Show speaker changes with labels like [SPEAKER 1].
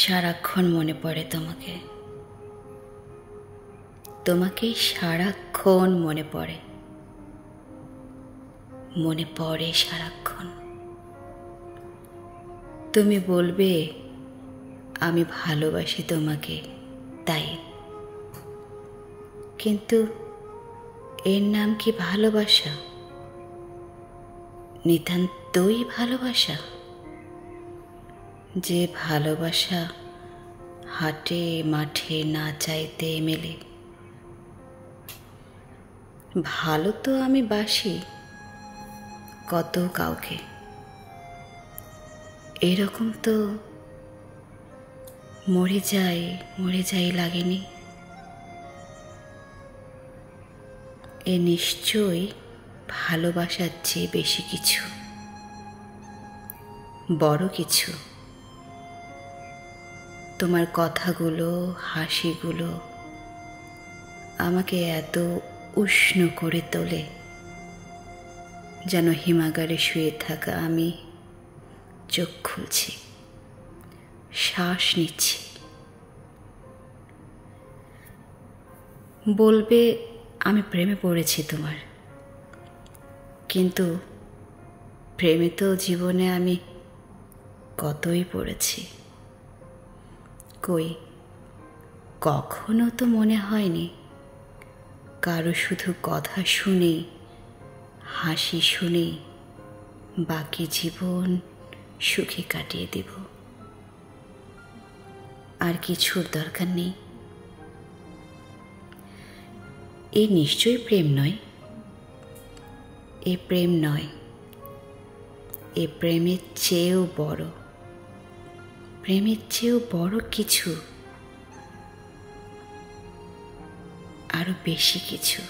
[SPEAKER 1] সারাক্ষণ মনে পড়ে তোমাকে, তোমাকে সারাক্ষণ মনে পড়ে, মনে পড়ে সারাক্ষণ। তুমি বলবে আমি ভালোবাসি তোমাকে, তাই। কিন্তু এর নাম কি ভালোবাসা? নিতান্তই ভালোবাসা? যে ভালোবাসা হাটে মাঠে না চাইতে মেলে। ভালো তো আমি বাসি কত কাউকে, এরকম তো মরে যাই লাগেনি। এ নিশ্চয়ই ভালোবাসার চেয়ে বেশি কিছু, বড় কিছু। তোমার কথাগুলো, হাসিগুলো আমাকে এত উষ্ণ করে তোলে, যেন হিমাগারে শুয়ে থাকা আমি চোখ খুলছি, শ্বাস নিচ্ছি। বলবে আমি প্রেমে পড়েছি তোমার, কিন্তু প্রেমে তো জীবনে আমি কতই পড়েছি। কই, কখনো তো মনে হয়নি কারো শুধু কথা শুনেই, হাসি শুনেই বাকি জীবন সুখে কাটিয়ে দেব, আর কিছুর দরকার নেই। এ নিশ্চয়ই প্রেম নয়, এ প্রেম নয়, এ প্রেমের চেয়েও বড়, প্রেমের চেয়েও বড় কিছু, আরো বেশি কিছু।